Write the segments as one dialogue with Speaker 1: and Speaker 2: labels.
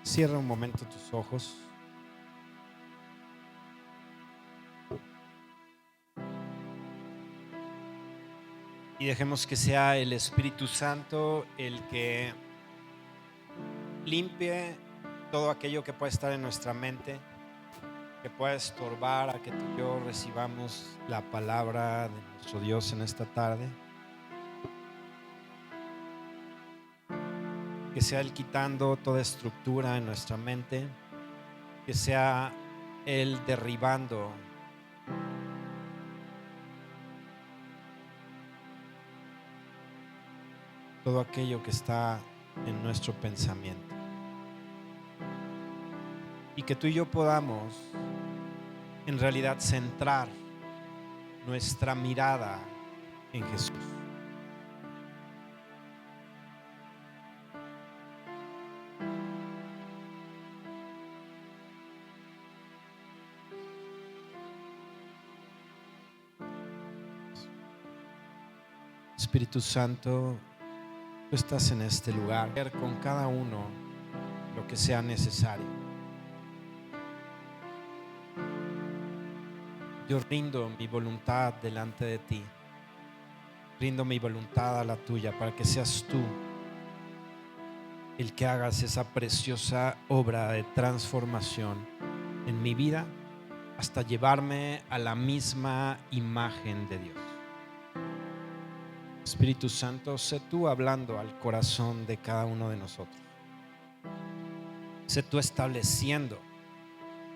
Speaker 1: Cierra un momento tus ojos y dejemos que sea el Espíritu Santo el que limpie todo aquello que pueda estar en nuestra mente, que pueda estorbar a que tú y yo recibamos la palabra de nuestro Dios en esta tarde. Que sea Él quitando toda estructura en nuestra mente, que sea Él derribando todo aquello que está en nuestro pensamiento. Y que tú y yo podamos en realidad centrar nuestra mirada en Jesús. Espíritu Santo, tú estás en este lugar, con cada uno lo que sea necesario. Yo rindo mi voluntad delante de ti, rindo mi voluntad a la tuya para que seas tú el que hagas esa preciosa obra de transformación en mi vida hasta llevarme a la misma imagen de Dios. Espíritu Santo, sé tú hablando al corazón de cada uno de nosotros. Sé tú estableciendo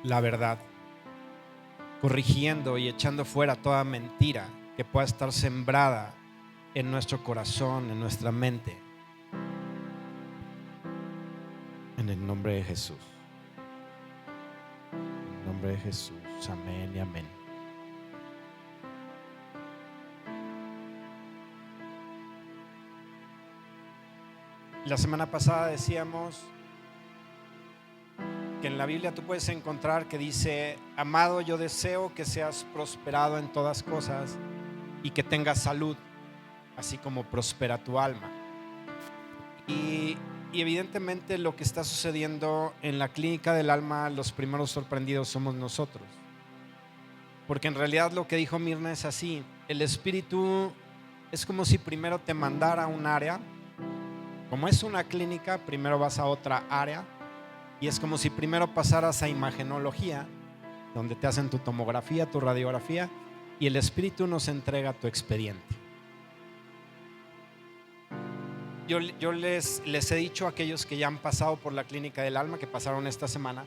Speaker 1: la verdad, corrigiendo y echando fuera toda mentira que pueda estar sembrada en nuestro corazón, en nuestra mente. En el nombre de Jesús. En el nombre de Jesús. Amén y amén. La semana pasada decíamos que en la Biblia tú puedes encontrar que dice: amado, yo deseo que seas prosperado en todas cosas y que tengas salud, así como prospera tu alma. Y evidentemente lo que está sucediendo en la clínica del alma, los primeros sorprendidos somos nosotros. Porque en realidad lo que dijo Mirna es así: el Espíritu es como si primero te mandara a un área. Como es una clínica, primero vas a otra área. Y es como si primero pasaras a imagenología, donde te hacen tu tomografía, tu radiografía, y el Espíritu nos entrega tu expediente. Yo les he dicho a aquellos que ya han pasado por la clínica del alma, que pasaron esta semana,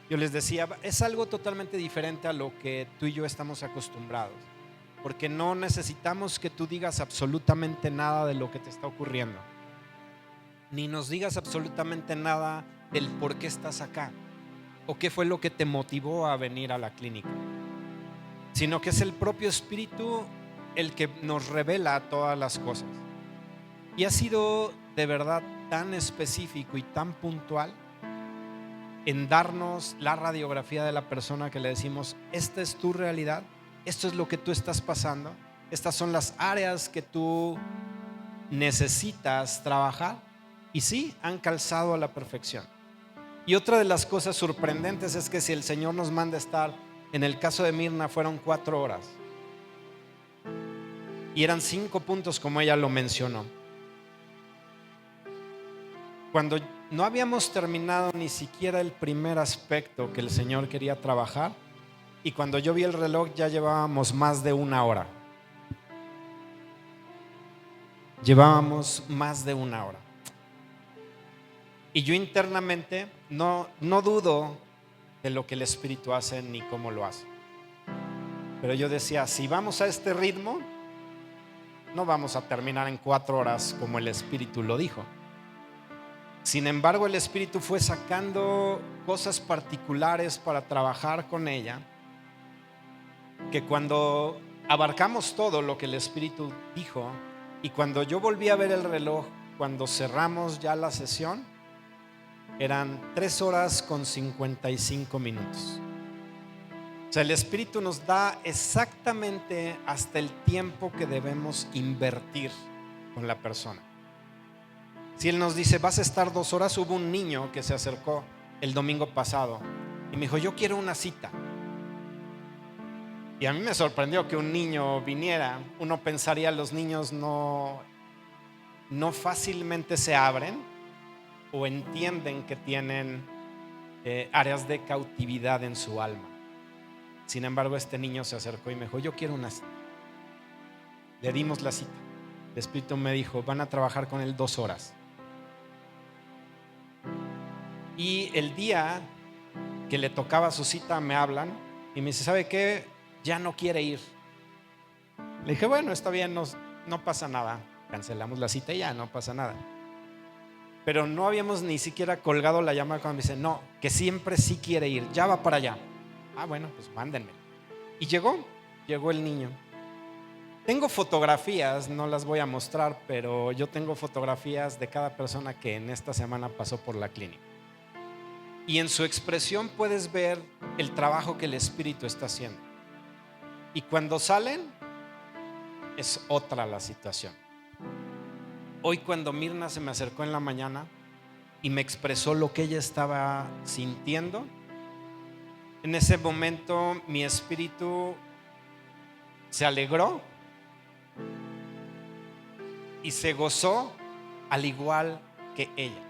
Speaker 1: yo les decía, es algo totalmente diferente a lo que tú y yo estamos acostumbrados, porque no necesitamos que tú digas absolutamente nada de lo que te está ocurriendo, ni nos digas absolutamente nada del por qué estás acá o qué fue lo que te motivó a venir a la clínica, sino que es el propio Espíritu el que nos revela todas las cosas. Y ha sido de verdad tan específico y tan puntual en darnos la radiografía de la persona, que le decimos: esta es tu realidad, esto es lo que tú estás pasando, estas son las áreas que tú necesitas trabajar. Y sí, han calzado a la perfección. Y otra de las cosas sorprendentes es que si el Señor nos manda estar, en el caso de Mirna fueron 4 horas y eran 5 puntos como ella lo mencionó. Cuando no habíamos terminado ni siquiera el primer aspecto que el Señor quería trabajar, y cuando yo vi el reloj ya llevábamos más de 1 hora. Llevábamos más de 1 hora. Y yo internamente no dudo de lo que el Espíritu hace ni cómo lo hace. Pero yo decía, si vamos a este ritmo, no vamos a terminar en 4 horas como el Espíritu lo dijo. Sin embargo, el Espíritu fue sacando cosas particulares para trabajar con ella, que cuando abarcamos todo lo que el Espíritu dijo, y cuando yo volví a ver el reloj, cuando cerramos ya la sesión, eran 3 horas con 55 minutos. O sea, el Espíritu nos da exactamente hasta el tiempo que debemos invertir con la persona. Si Él nos dice, vas a estar 2 horas, hubo un niño que se acercó el domingo pasado y me dijo, yo quiero una cita. Y a mí me sorprendió que un niño viniera. Uno pensaría, los niños no fácilmente se abren o entienden que tienen áreas de cautividad en su alma. Sin embargo, este niño se acercó y me dijo, yo quiero una cita. Le dimos la cita. El Espíritu me dijo, van a trabajar con él 2 horas. Y el día que le tocaba su cita me hablan y me dice, ¿sabe qué? Ya no quiere ir. Le dije, bueno, está bien, no pasa nada. Cancelamos la cita y ya, no pasa nada. Pero no habíamos ni siquiera colgado la llamada cuando me dice, no, que siempre sí quiere ir, ya va para allá. Ah, bueno, pues mándenme. Y llegó el niño. Tengo fotografías, no las voy a mostrar, pero yo tengo fotografías de cada persona que en esta semana pasó por la clínica. Y en su expresión puedes ver el trabajo que el Espíritu está haciendo. Y cuando salen, es otra la situación. Hoy cuando Mirna se me acercó en la mañana y me expresó lo que ella estaba sintiendo, en ese momento mi espíritu se alegró y se gozó al igual que ella.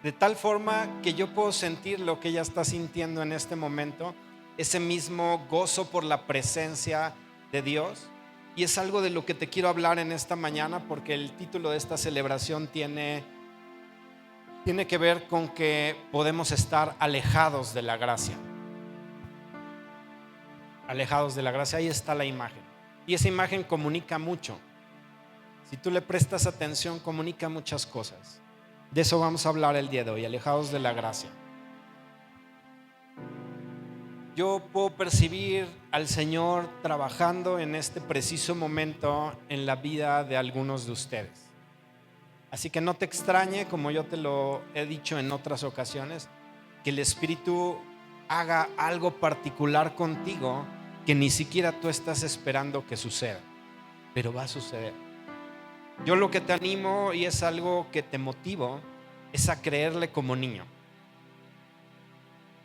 Speaker 1: De tal forma que yo puedo sentir lo que ella está sintiendo en este momento, ese mismo gozo por la presencia de Dios. Y es algo de lo que te quiero hablar en esta mañana, porque el título de esta celebración tiene que ver con que podemos estar alejados de la gracia. Alejados de la gracia, ahí está la imagen. Y esa imagen comunica mucho. Si tú le prestas atención, comunica muchas cosas. De eso vamos a hablar el día de hoy, alejados de la gracia. Yo puedo percibir al Señor trabajando en este preciso momento en la vida de algunos de ustedes. Así que no te extrañe, como yo te lo he dicho en otras ocasiones, que el Espíritu haga algo particular contigo que ni siquiera tú estás esperando que suceda, pero va a suceder. Yo lo que te animo, y es algo que te motivo, es a creerle como niño.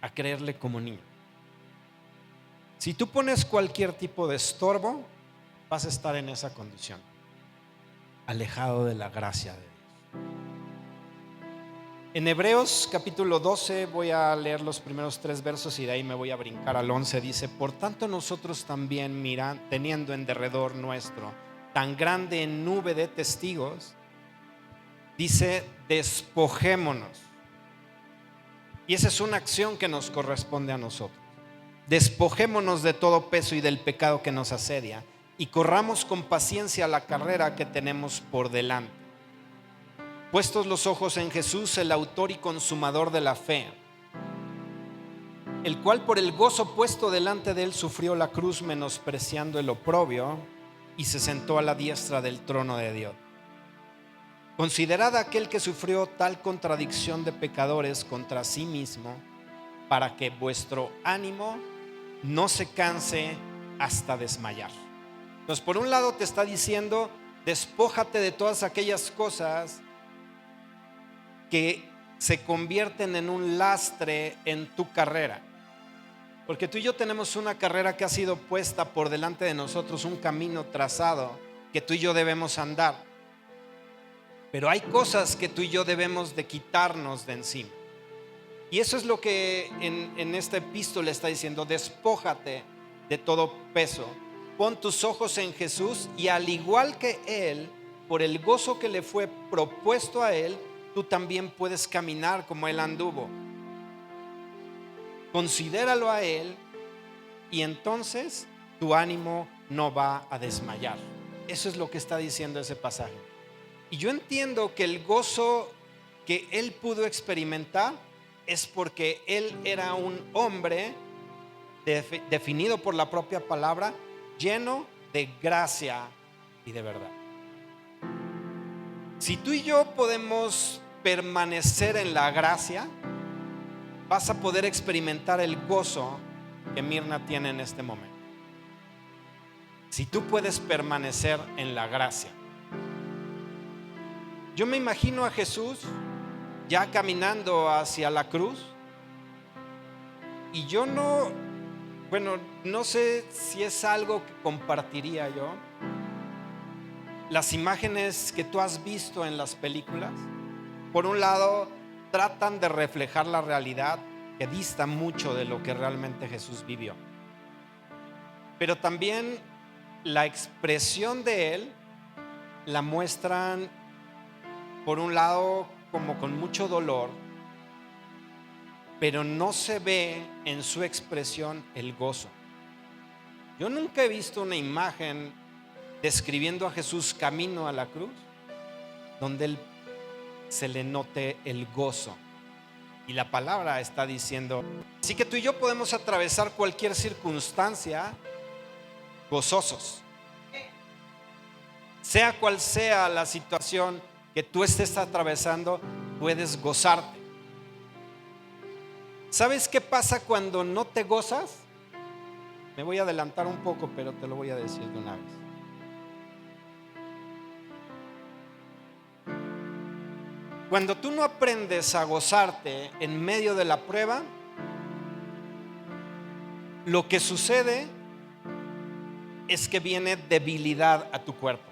Speaker 1: A creerle como niño. Si tú pones cualquier tipo de estorbo, vas a estar en esa condición, alejado de la gracia de Dios. En Hebreos capítulo 12 voy a leer los primeros 3 versos y de ahí me voy a brincar al 11. Dice, por tanto nosotros también, teniendo en derredor nuestro tan grande nube de testigos, dice, despojémonos. Y esa es una acción que nos corresponde a nosotros. Despojémonos de todo peso y del pecado que nos asedia y corramos con paciencia la carrera que tenemos por delante. Puestos los ojos en Jesús, el autor y consumador de la fe, el cual por el gozo puesto delante de él sufrió la cruz, menospreciando el oprobio, y se sentó a la diestra del trono de Dios. Considerad a aquel que sufrió tal contradicción de pecadores contra sí mismo, para que vuestro ánimo no se canse hasta desmayar. Entonces, por un lado te está diciendo, despójate de todas aquellas cosas que se convierten en un lastre en tu carrera. Porque tú y yo tenemos una carrera que ha sido puesta por delante de nosotros, un camino trazado que tú y yo debemos andar. Pero hay cosas que tú y yo debemos de quitarnos de encima. Y eso es lo que en esta epístola está diciendo, despójate de todo peso. Pon tus ojos en Jesús y al igual que Él, por el gozo que le fue propuesto a Él, tú también puedes caminar como Él anduvo. Considéralo a Él y entonces tu ánimo no va a desmayar. Eso es lo que está diciendo ese pasaje. Y yo entiendo que el gozo que Él pudo experimentar es porque Él era un hombre definido por la propia palabra, lleno de gracia y de verdad. Si tú y yo podemos permanecer en la gracia, vas a poder experimentar el gozo que Mirna tiene en este momento. Si tú puedes permanecer en la gracia. Yo me imagino a Jesús ya caminando hacia la cruz. Y yo no sé si es algo que compartiría yo. Las imágenes que tú has visto en las películas, por un lado, tratan de reflejar la realidad que dista mucho de lo que realmente Jesús vivió. Pero también la expresión de Él la muestran, por un lado, como con mucho dolor, pero no se ve en su expresión el gozo. Yo nunca he visto una imagen describiendo a Jesús camino a la cruz donde Él se le note el gozo. Y la palabra está diciendo, así que tú y yo podemos atravesar cualquier circunstancia gozosos. Sea cual sea la situación que tú estés atravesando, puedes gozarte. ¿Sabes qué pasa cuando no te gozas? Me voy a adelantar un poco, pero te lo voy a decir de una vez. Cuando tú no aprendes a gozarte en medio de la prueba, lo que sucede es que viene debilidad a tu cuerpo.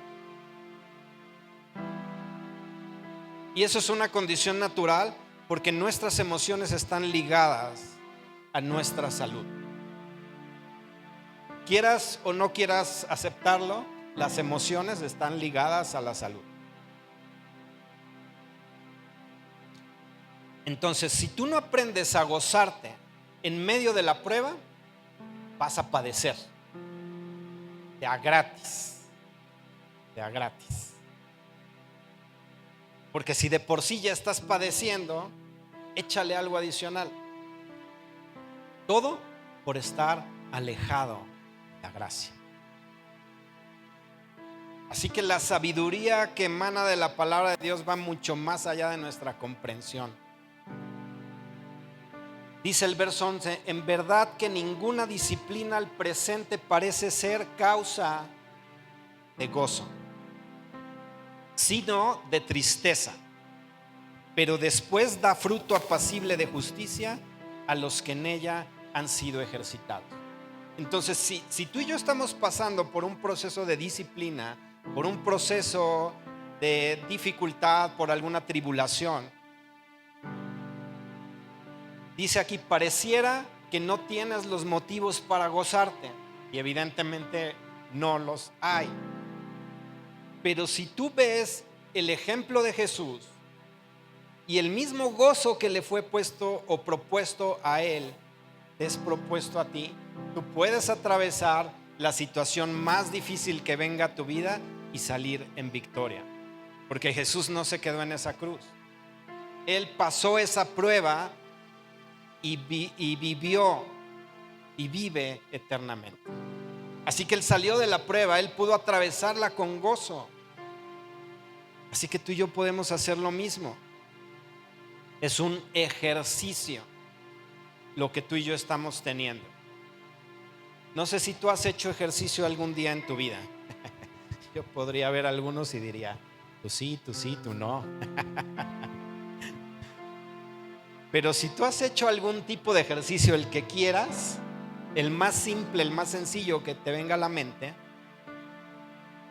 Speaker 1: Y eso es una condición natural porque nuestras emociones están ligadas a nuestra salud. Quieras o no quieras aceptarlo, las emociones están ligadas a la salud. Entonces, si tú no aprendes a gozarte en medio de la prueba, vas a padecer de a gratis. Porque si de por sí ya estás padeciendo, échale algo adicional. Todo por estar alejado de la gracia. Así que la sabiduría que emana de la palabra de Dios va mucho más allá de nuestra comprensión. Dice el verso 11, en verdad que ninguna disciplina al presente parece ser causa de gozo, sino de tristeza, pero después da fruto apacible de justicia a los que en ella han sido ejercitados. Entonces, si tú y yo estamos pasando por un proceso de disciplina, por un proceso de dificultad, por alguna tribulación, dice aquí, pareciera que no tienes los motivos para gozarte, y evidentemente no los hay. Pero si tú ves el ejemplo de Jesús y el mismo gozo que le fue puesto o propuesto a Él, te es propuesto a ti, tú puedes atravesar la situación más difícil que venga a tu vida y salir en victoria. Porque Jesús no se quedó en esa cruz. Él pasó esa prueba y vivió y vive eternamente. Así que Él salió de la prueba, Él pudo atravesarla con gozo. Así que tú y yo podemos hacer lo mismo. Es un ejercicio lo que tú y yo estamos teniendo. No sé si tú has hecho ejercicio algún día en tu vida. Yo podría ver algunos y diría, tú sí, tú no. Pero si tú has hecho algún tipo de ejercicio, el que quieras, el más simple, el más sencillo que te venga a la mente,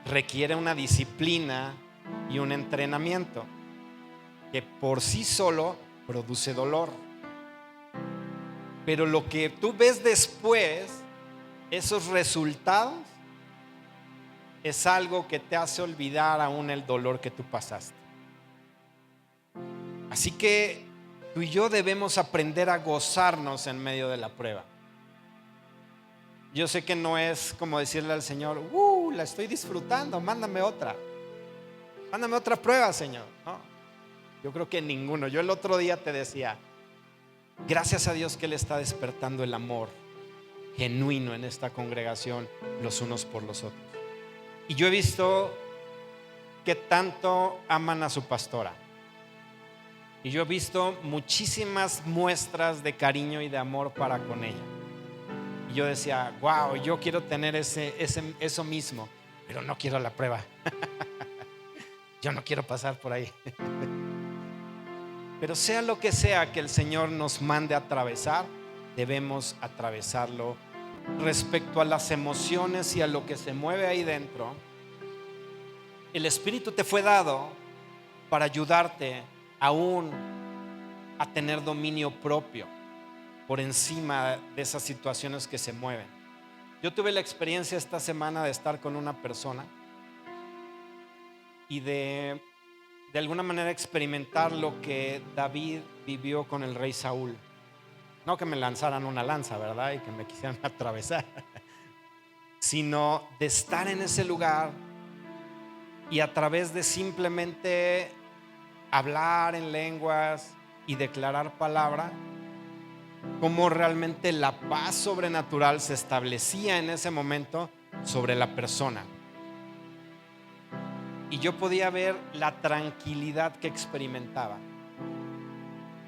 Speaker 1: requiere una disciplina y un entrenamiento que por sí solo produce dolor. Pero lo que tú ves después, esos resultados, es algo que te hace olvidar aún el dolor que tú pasaste. Así que tú y yo debemos aprender a gozarnos en medio de la prueba. Yo sé que no es como decirle al Señor, la estoy disfrutando, mándame otra prueba, Señor. No, yo creo que ninguno. Yo el otro día te decía, gracias a Dios que Él está despertando el amor genuino en esta congregación los unos por los otros. Y yo he visto que tanto aman a su pastora. Y yo he visto muchísimas muestras de cariño y de amor para con ella. Y yo decía, wow, yo quiero tener eso mismo, pero no quiero la prueba. Yo no quiero pasar por ahí. Pero sea lo que sea que el Señor nos mande a atravesar, debemos atravesarlo. Respecto a las emociones y a lo que se mueve ahí dentro, el Espíritu te fue dado para ayudarte aún a tener dominio propio por encima de esas situaciones que se mueven. Yo tuve la experiencia esta semana de estar con una persona y de alguna manera experimentar lo que David vivió con el rey Saúl. No que me lanzaran una lanza, ¿verdad? Y que me quisieran atravesar, sino de estar en ese lugar y a través de simplemente hablar en lenguas y declarar palabra, cómo realmente la paz sobrenatural se establecía en ese momento sobre la persona. Y yo podía ver la tranquilidad que experimentaba.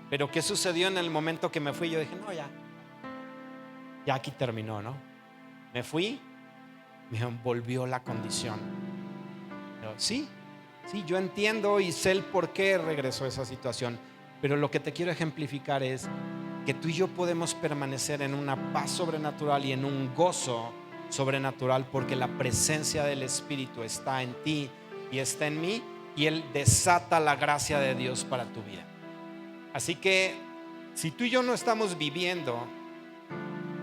Speaker 1: Pero ¿qué sucedió en el momento que me fui? Yo dije, no, ya aquí terminó, ¿no? Me fui, me envolvió la condición. Pero sí, yo entiendo y sé el por qué regresó esa situación. Pero lo que te quiero ejemplificar es que tú y yo podemos permanecer en una paz sobrenatural y en un gozo sobrenatural porque la presencia del Espíritu está en ti y está en mí, y Él desata la gracia de Dios para tu vida. Así que si tú y yo no estamos viviendo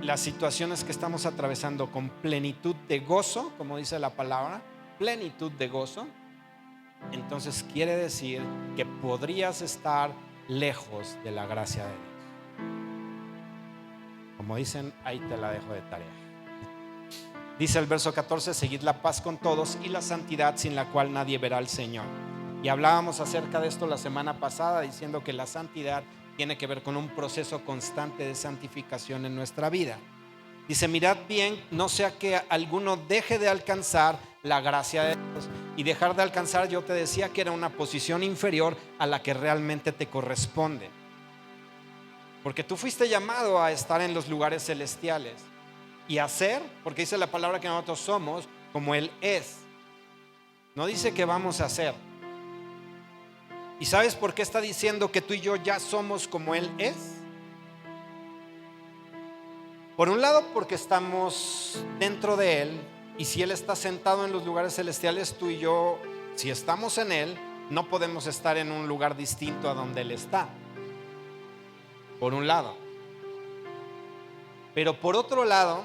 Speaker 1: las situaciones que estamos atravesando con plenitud de gozo, como dice la palabra, plenitud de gozo, entonces quiere decir que podrías estar lejos de la gracia de Dios. Como dicen, ahí te la dejo de tarea. Dice el verso 14: seguid la paz con todos y la santidad, sin la cual nadie verá al Señor. Y hablábamos acerca de esto la semana pasada, diciendo que la santidad tiene que ver con un proceso constante de santificación en nuestra vida. Dice, mirad bien, no sea que alguno deje de alcanzar la gracia de Dios. Y dejar de alcanzar, yo te decía que era una posición inferior a la que realmente te corresponde. Porque tú fuiste llamado a estar en los lugares celestiales y a ser, porque dice la palabra que nosotros somos como Él es. No dice que vamos a ser. ¿Y sabes por qué está diciendo que tú y yo ya somos como Él es? Por un lado, porque estamos dentro de Él, y si Él está sentado en los lugares celestiales, tú y yo, si estamos en Él, no podemos estar en un lugar distinto a donde Él está. Por un lado. Pero por otro lado,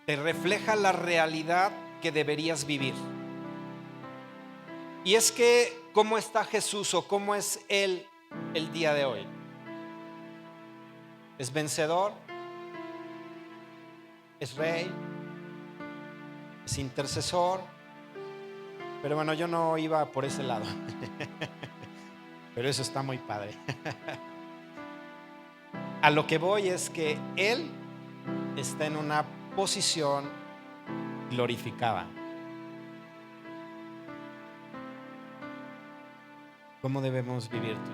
Speaker 1: te refleja la realidad que deberías vivir. Y es que, ¿cómo está Jesús o cómo es Él el día de hoy? ¿Es vencedor? ¿Es rey? ¿Es intercesor? Pero bueno, yo no iba por ese lado. Pero eso está muy padre. A lo que voy es que Él está en una posición glorificada. ¿Cómo debemos vivir tú?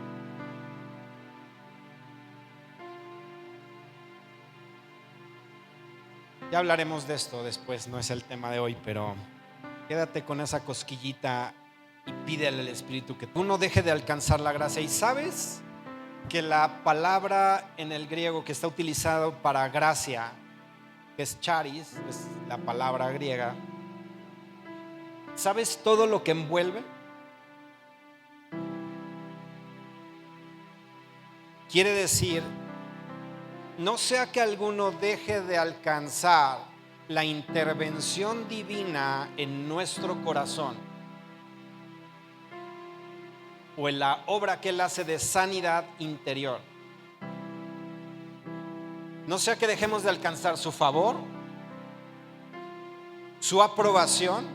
Speaker 1: Ya hablaremos de esto después, no es el tema de hoy, pero quédate con esa cosquillita y pídele al Espíritu que tú no deje de alcanzar la gracia. Y sabes que la palabra en el griego que está utilizado para gracia, que es charis, es la palabra griega, ¿sabes todo lo que envuelve? Quiere decir, no sea que alguno deje de alcanzar la intervención divina en nuestro corazón o en la obra que Él hace de sanidad interior. No sea que dejemos de alcanzar su favor, su aprobación,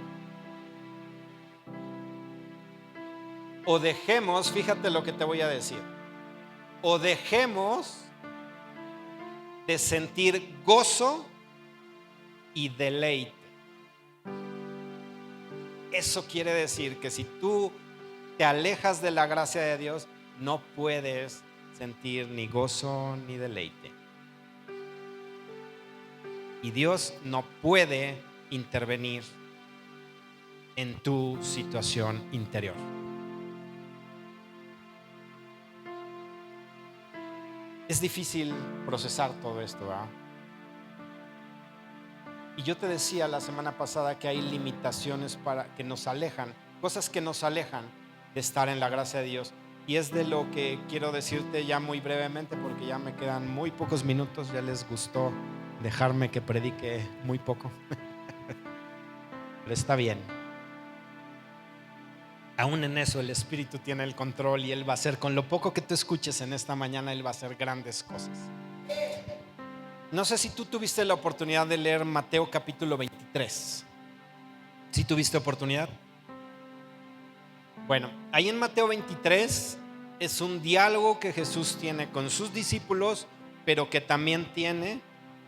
Speaker 1: o dejemos, fíjate lo que te voy a decir, o dejemos de sentir gozo y deleite. Eso quiere decir que si tú te alejas de la gracia de Dios, no puedes sentir ni gozo ni deleite. Y Dios no puede intervenir en tu situación interior. Es difícil procesar todo esto, ¿verdad? Y yo te decía la semana pasada que hay limitaciones que nos alejan, cosas que nos alejan de estar en la gracia de Dios. Y es de lo que quiero decirte ya muy brevemente, porque ya me quedan muy pocos minutos. Ya les gustó dejarme que predique muy poco, pero está bien. Aún en eso el Espíritu tiene el control y Él va a hacer, con lo poco que tú escuches en esta mañana, Él va a hacer grandes cosas. No sé si tú tuviste la oportunidad de leer Mateo capítulo 23. ¿Sí tuviste oportunidad? Bueno, ahí en Mateo 23 es un diálogo que Jesús tiene con sus discípulos, pero que también tiene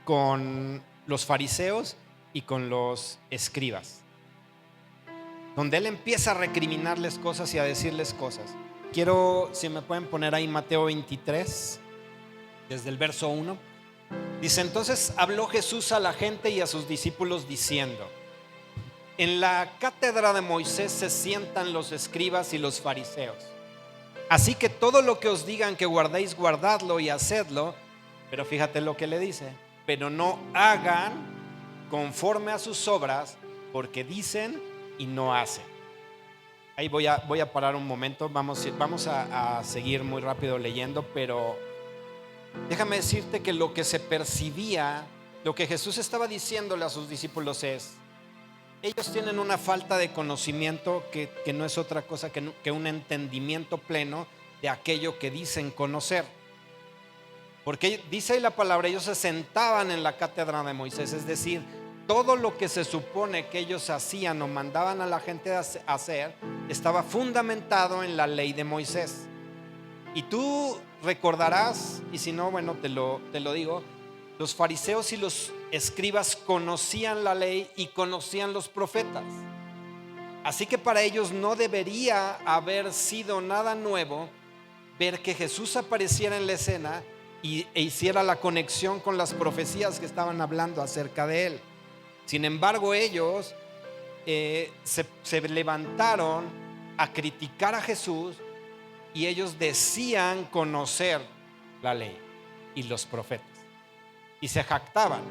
Speaker 1: con los fariseos y con los escribas, donde Él empieza a recriminarles cosas y a decirles cosas. Quiero, si me pueden poner ahí Mateo 23, desde el verso 1. Dice: entonces habló Jesús a la gente y a sus discípulos diciendo: en la cátedra de Moisés se sientan los escribas y los fariseos. Así que todo lo que os digan que guardéis, guardadlo y hacedlo. Pero fíjate lo que le dice: pero no hagan conforme a sus obras, porque dicen y no hacen. Ahí voy a parar un momento. Vamos a seguir muy rápido leyendo, pero déjame decirte que lo que se percibía, lo que Jesús estaba diciéndole a sus discípulos es: ellos tienen una falta de conocimiento que no es otra cosa que un entendimiento pleno de aquello que dicen conocer. Porque dice ahí la palabra, ellos se sentaban en la cátedra de Moisés, es decir, todo lo que se supone que ellos hacían o mandaban a la gente a hacer estaba fundamentado en la ley de Moisés. Y tú recordarás, y si no, bueno, te lo digo, los fariseos y los escribas conocían la ley y conocían los profetas. Así que para ellos no debería haber sido nada nuevo ver que Jesús apareciera en la escena e hiciera la conexión con las profecías que estaban hablando acerca de él. Sin embargo, ellos se levantaron a criticar a Jesús, y ellos decían conocer la ley y los profetas, y se jactaban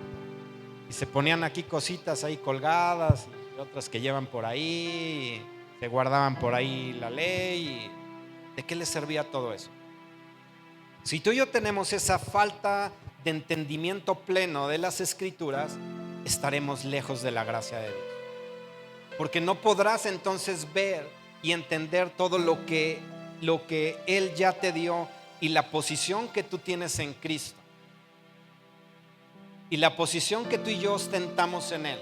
Speaker 1: y se ponían aquí cositas ahí colgadas y otras que llevan por ahí, y se guardaban por ahí la ley. ¿De qué les servía todo eso? Si tú y yo tenemos esa falta de entendimiento pleno de las Escrituras, estaremos lejos de la gracia de Dios, porque no podrás entonces ver y entender todo lo que Él ya te dio, y la posición que tú tienes en Cristo, y la posición que tú y yo ostentamos en Él.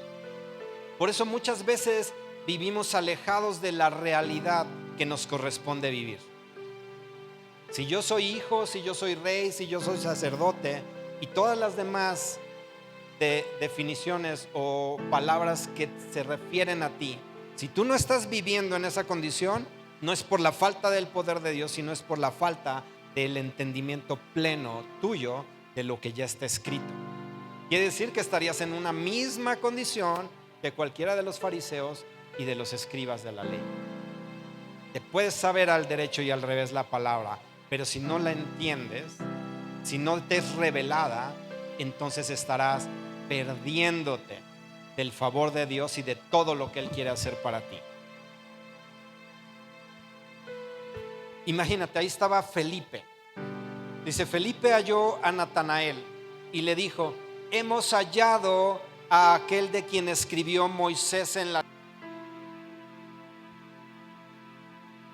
Speaker 1: Por eso muchas veces vivimos alejados de la realidad que nos corresponde vivir. Si yo soy hijo, si yo soy rey, si yo soy sacerdote, y todas las demás definiciones o palabras que se refieren a ti, si tú no estás viviendo en esa condición, no es por la falta del poder de Dios, sino es por la falta del entendimiento pleno tuyo de lo que ya está escrito. Quiere decir que estarías en una misma condición de cualquiera de los fariseos y de los escribas de la ley. Te puedes saber al derecho y al revés la palabra, pero si no la entiendes, si no te es revelada, entonces estarás perdiéndote del favor de Dios y de todo lo que Él quiere hacer para ti. Imagínate, ahí estaba Felipe. Dice: Felipe halló a Natanael y le dijo: hemos hallado a aquel de quien escribió Moisés en la...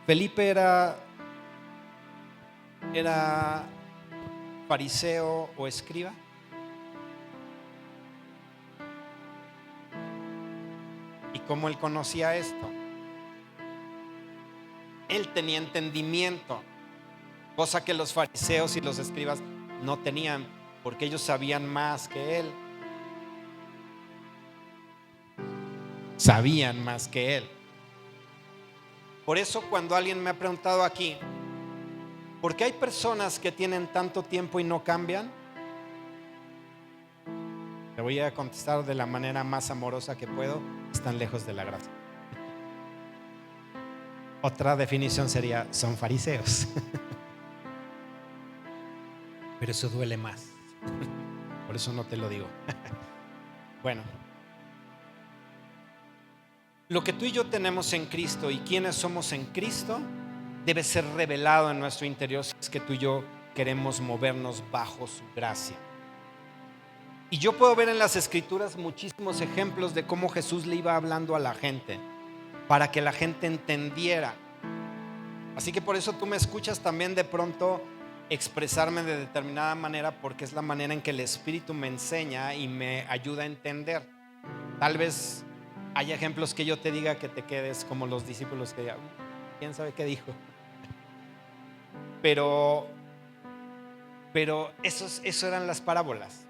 Speaker 1: Felipe era fariseo o escriba. ¿Y cómo él conocía esto? Él tenía entendimiento, cosa que los fariseos y los escribas no tenían, porque ellos sabían más que él. Sabían más que él. Por eso cuando alguien me ha preguntado aquí, ¿por qué hay personas que tienen tanto tiempo y no cambian? Te voy a contestar de la manera más amorosa que puedo: están lejos de la gracia. Otra definición sería: son fariseos. pero eso duele más. Por eso no te lo digo. Bueno, lo que tú y yo tenemos en Cristo y quienes somos en Cristo debe ser revelado en nuestro interior si es que tú y yo queremos movernos bajo su gracia. Y yo puedo ver en las Escrituras muchísimos ejemplos de cómo Jesús le iba hablando a la gente para que la gente entendiera. Así que por eso tú me escuchas también de pronto expresarme de determinada manera, porque es la manera en que el Espíritu me enseña y me ayuda a entender. Tal vez hay ejemplos que yo te diga que te quedes como los discípulos que digan, ¿quién sabe qué dijo? Pero eso eran las parábolas.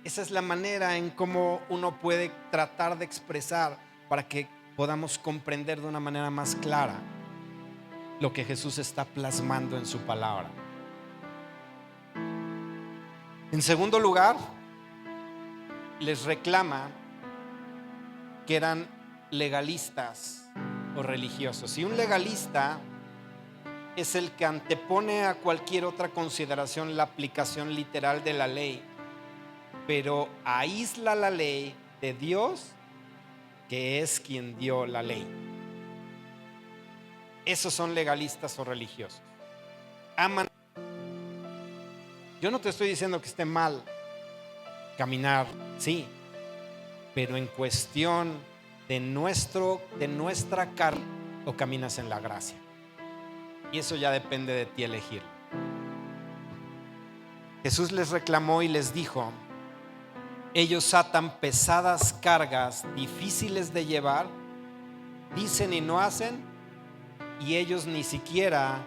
Speaker 1: Esa es la manera en cómo uno puede tratar de expresar para que podamos comprender de una manera más clara lo que Jesús está plasmando en su palabra. En segundo lugar, les reclama que eran legalistas o religiosos. Y un legalista es el que antepone a cualquier otra consideración la aplicación literal de la ley, pero aísla la ley de Dios, que es quien dio la ley. Esos son legalistas o religiosos. Aman. Yo no te estoy diciendo que esté mal caminar, sí, pero en cuestión de nuestra carne, o caminas en la gracia. Y eso ya depende de ti elegir. Jesús les reclamó y les dijo: ellos atan pesadas cargas difíciles de llevar, dicen y no hacen, y ellos ni siquiera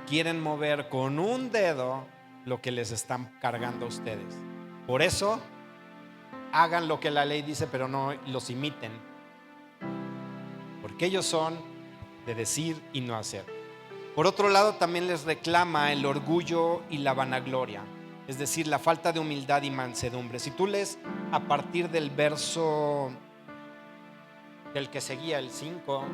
Speaker 1: quieren mover con un dedo lo que les están cargando a ustedes. Por eso hagan lo que la ley dice, pero no los imiten, porque ellos son de decir y no hacer. Por otro lado, también les reclama el orgullo y la vanagloria, es decir, la falta de humildad y mansedumbre. Si tú lees a partir del verso del que seguía, el 5,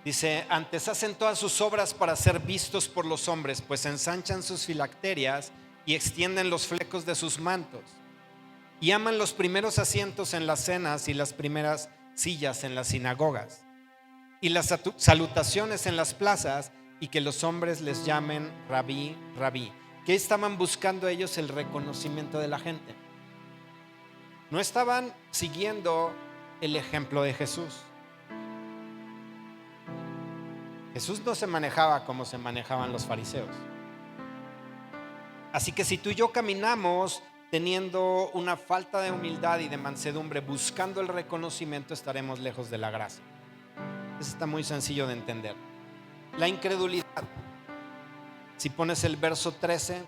Speaker 1: dice: antes hacen todas sus obras para ser vistos por los hombres, pues ensanchan sus filacterias y extienden los flecos de sus mantos, y aman los primeros asientos en las cenas y las primeras sillas en las sinagogas, y las salutaciones en las plazas, y que los hombres les llamen rabí, rabí. ¿Qué estaban buscando ellos? El reconocimiento de la gente. No estaban siguiendo el ejemplo de Jesús. Jesús no se manejaba como se manejaban los fariseos. Así que si tú y yo caminamos teniendo una falta de humildad y de mansedumbre, buscando el reconocimiento, estaremos lejos de la gracia. Eso está muy sencillo de entender. La incredulidad. Si pones el verso 13,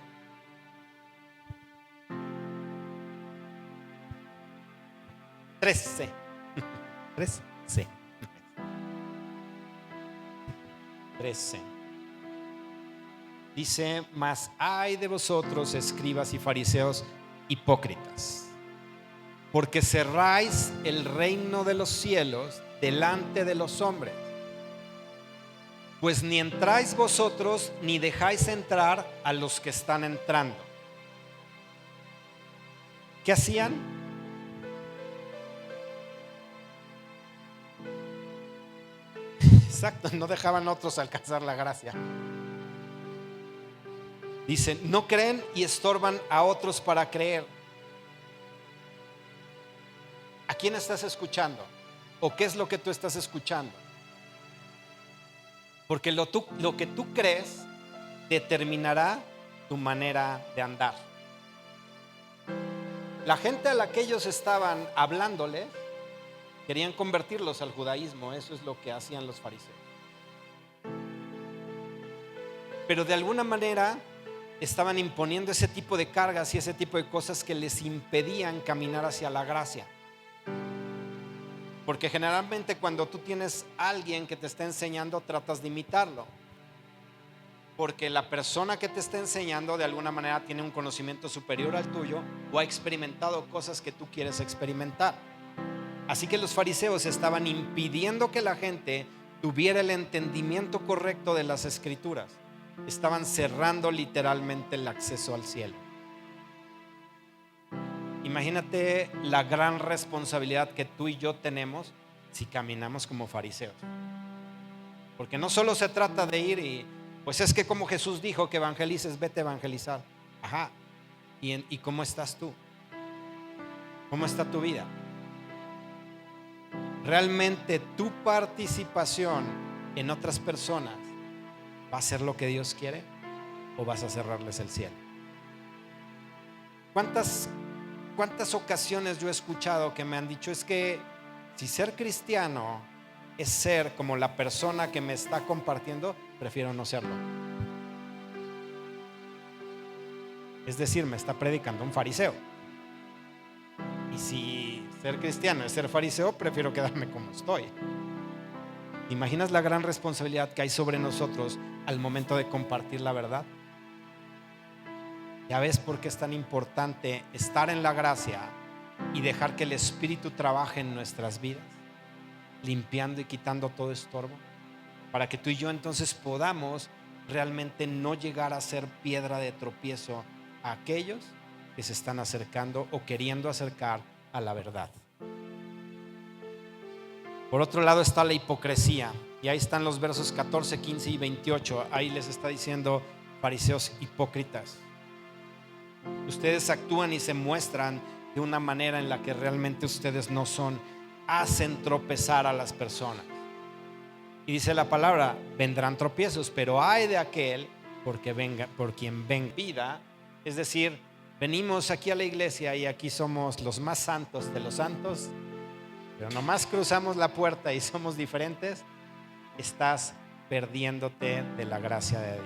Speaker 1: dice: mas ay de vosotros, escribas y fariseos hipócritas, porque cerráis el reino de los cielos delante de los hombres, pues ni entráis vosotros ni dejáis entrar a los que están entrando. ¿Qué hacían? Exacto, no dejaban a otros alcanzar la gracia. Dicen: no creen y estorban a otros para creer. ¿A quién estás escuchando? ¿O qué es lo que tú estás escuchando? Porque lo que tú crees determinará tu manera de andar. La gente a la que ellos estaban hablándoles querían convertirlos al judaísmo. Eso es lo que hacían los fariseos. Pero de alguna manera estaban imponiendo ese tipo de cargas y ese tipo de cosas que les impedían caminar hacia la gracia. Porque generalmente cuando tú tienes a alguien que te está enseñando, tratas de imitarlo, porque la persona que te está enseñando de alguna manera tiene un conocimiento superior al tuyo o ha experimentado cosas que tú quieres experimentar. Así que los fariseos estaban impidiendo que la gente tuviera el entendimiento correcto de las escrituras. estaban cerrando literalmente el acceso al cielo. Imagínate la gran responsabilidad que tú y yo tenemos si caminamos como fariseos. Porque no solo se trata de ir y, pues es que como Jesús dijo que evangelices, vete a evangelizar. Ajá. ¿Y cómo estás tú? ¿Cómo está tu vida? ¿Realmente tu participación en otras personas va a ser lo que Dios quiere o vas a cerrarles el cielo? ¿Cuántas ocasiones yo he escuchado que me han dicho, es que si ser cristiano es ser como la persona que me está compartiendo, prefiero no serlo? Es decir, me está predicando un fariseo. Y si ser cristiano es ser fariseo, prefiero quedarme como estoy. ¿Te imaginas la gran responsabilidad que hay sobre nosotros al momento de compartir la verdad? Ya ves por qué es tan importante estar en la gracia y dejar que el Espíritu trabaje en nuestras vidas, limpiando y quitando todo estorbo, para que tú y yo entonces podamos realmente no llegar a ser piedra de tropiezo a aquellos que se están acercando o queriendo acercar a la verdad. Por otro lado está la hipocresía, y ahí están los versos 14, 15 y 28. Ahí les está diciendo: fariseos hipócritas, ustedes actúan y se muestran de una manera en la que realmente ustedes no son. Hacen tropezar a las personas. Y dice la palabra: vendrán tropiezos, pero ay de aquel por quien venga vida. Es decir, venimos aquí a la iglesia y aquí somos los más santos de los santos, pero nomás cruzamos la puerta y somos diferentes. Estás perdiéndote de la gracia de Dios.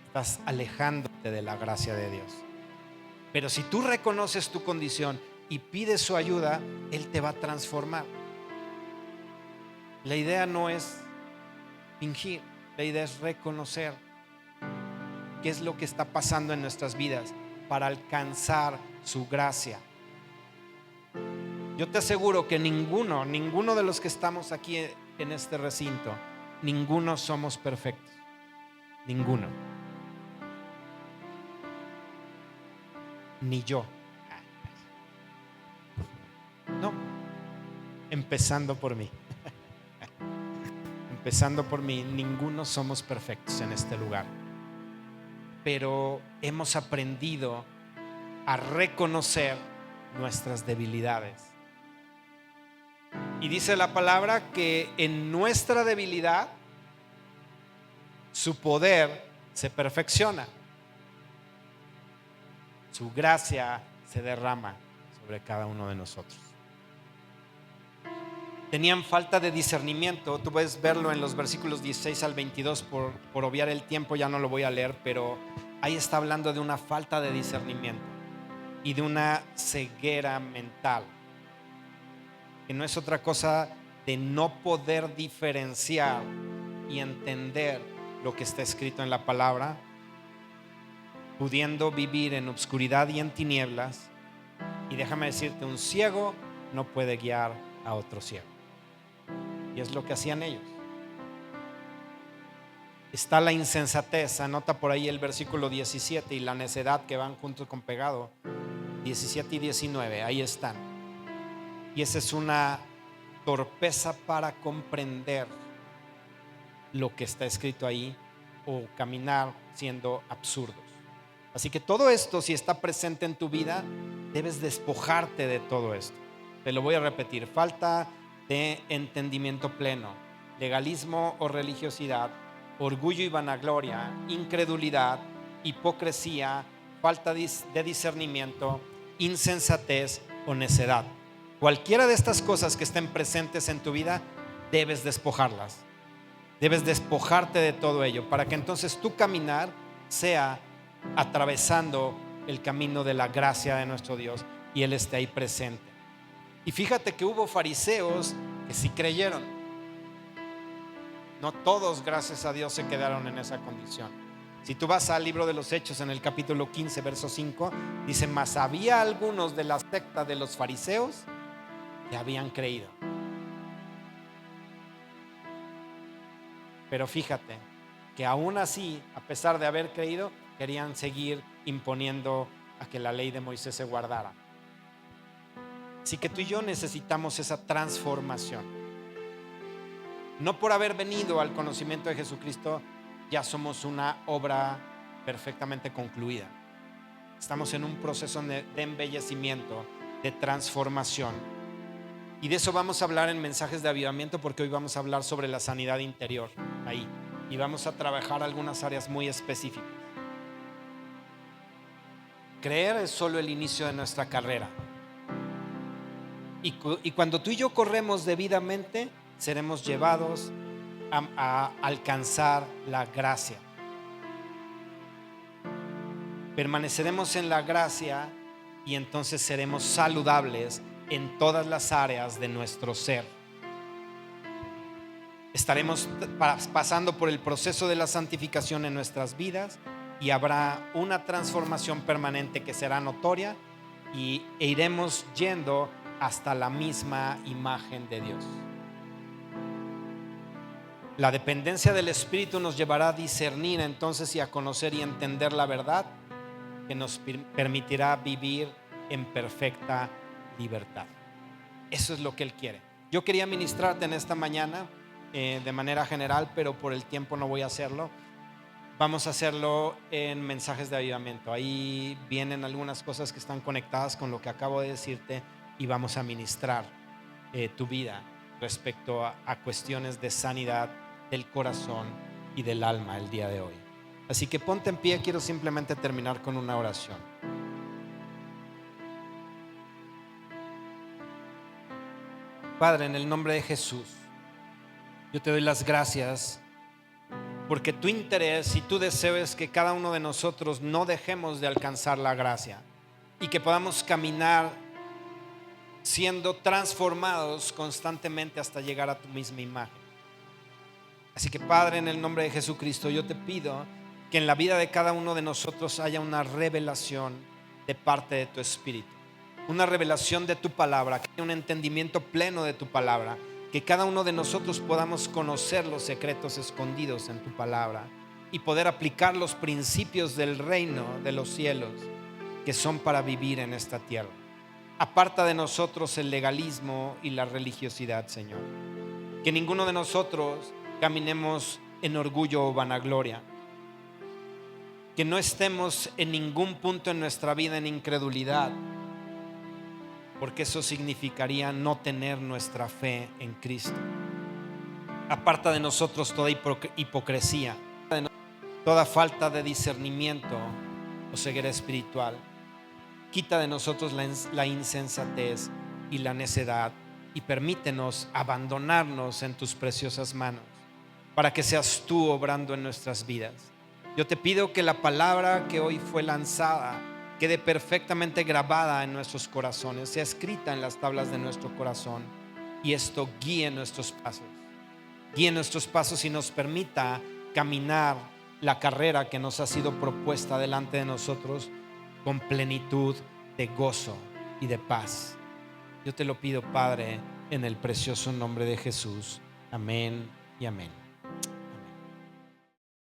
Speaker 1: Estás alejándote de la gracia de Dios. Pero si tú reconoces tu condición y pides su ayuda, Él te va a transformar. La idea no es fingir, la idea es reconocer qué es lo que está pasando en nuestras vidas para alcanzar su gracia. Yo te aseguro que ninguno de los que estamos aquí en este recinto, ninguno somos perfectos. Ninguno. Ni yo. No. Empezando por mí. Empezando por mí, ninguno somos perfectos en este lugar. Pero hemos aprendido a reconocer nuestras debilidades. Y dice la palabra que en nuestra debilidad su poder se perfecciona. Su gracia se derrama sobre cada uno de nosotros. Tenían falta de discernimiento. Tú puedes verlo en los versículos 16 al 22. Por obviar el tiempo ya no lo voy a leer, pero ahí está hablando de una falta de discernimiento y de una ceguera mental, que no es otra cosa de no poder diferenciar y entender lo que está escrito en la palabra, pudiendo vivir en obscuridad y en tinieblas. Y déjame decirte, un ciego no puede guiar a otro ciego. Y es lo que hacían ellos. Está la insensatez, anota por ahí el versículo 17, y la necedad, que van juntos con pegado, 17 y 19, ahí están. Y esa es una torpeza para comprender lo que está escrito ahí, o caminar siendo absurdos. Así que todo esto, si está presente en tu vida, debes despojarte de todo esto. Te lo voy a repetir: falta de entendimiento pleno, legalismo o religiosidad, orgullo y vanagloria, incredulidad, hipocresía, falta de discernimiento, insensatez o necedad. Cualquiera de estas cosas que estén presentes en tu vida, debes despojarlas. Debes despojarte de todo ello para que entonces tu caminar sea atravesando el camino de la gracia de nuestro Dios y Él esté ahí presente. Y fíjate que hubo fariseos que sí creyeron. No todos, gracias a Dios, se quedaron en esa condición. Si tú vas al libro de los Hechos, en el capítulo 15, verso 5, dice: mas había algunos de la secta de los fariseos que habían creído. Pero fíjate que aún así, a pesar de haber creído, querían seguir imponiendo a que la ley de Moisés se guardara. Así que tú y yo necesitamos esa transformación. No por haber venido al conocimiento de Jesucristo ya somos una obra perfectamente concluida. Estamos en un proceso de embellecimiento, de transformación. Y de eso vamos a hablar en mensajes de avivamiento, porque hoy vamos a hablar sobre la sanidad interior ahí. Y vamos a trabajar algunas áreas muy específicas. Creer es solo el inicio de nuestra carrera. Y cuando tú y yo corremos debidamente, seremos llevados a alcanzar la gracia. Permaneceremos en la gracia y entonces seremos saludables en todas las áreas de nuestro ser. Estaremos pasando por el proceso de la santificación en nuestras vidas y habrá una transformación permanente que será notoria e iremos yendo hasta la misma imagen de Dios. La dependencia del Espíritu nos llevará a discernir entonces y a conocer y entender la verdad, que nos permitirá vivir en perfecta libertad. Eso es lo que Él quiere. Yo quería ministrarte en esta mañana de manera general, pero por el tiempo no voy a hacerlo. Vamos a hacerlo en mensajes de avivamiento. Ahí vienen algunas cosas que están conectadas con lo que acabo de decirte y vamos a ministrar tu vida respecto a cuestiones de sanidad del corazón y del alma el día de hoy. Así que ponte en pie. Quiero simplemente terminar con una oración. Padre, en el nombre de Jesús, yo te doy las gracias porque tu interés y tu deseo es que cada uno de nosotros no dejemos de alcanzar la gracia y que podamos caminar siendo transformados constantemente hasta llegar a tu misma imagen. Así que Padre, en el nombre de Jesucristo, yo te pido que en la vida de cada uno de nosotros haya una revelación de parte de tu Espíritu, una revelación de tu palabra, que haya un entendimiento pleno de tu palabra, que cada uno de nosotros podamos conocer los secretos escondidos en tu palabra y poder aplicar los principios del reino de los cielos que son para vivir en esta tierra. Aparta de nosotros el legalismo y la religiosidad, Señor. Que ninguno de nosotros caminemos en orgullo o vanagloria. Que no estemos en ningún punto en nuestra vida en incredulidad, porque eso significaría no tener nuestra fe en Cristo. Aparta de nosotros toda hipocresía, toda falta de discernimiento o ceguera espiritual. Quita de nosotros la insensatez y la necedad y permítenos abandonarnos en tus preciosas manos para que seas tú obrando en nuestras vidas. Yo te pido que la palabra que hoy fue lanzada quede perfectamente grabada en nuestros corazones, sea escrita en las tablas de nuestro corazón, y esto guíe nuestros pasos y nos permita caminar la carrera que nos ha sido propuesta delante de nosotros con plenitud de gozo y de paz. Yo te lo pido, Padre, en el precioso nombre de Jesús. Amén y amén.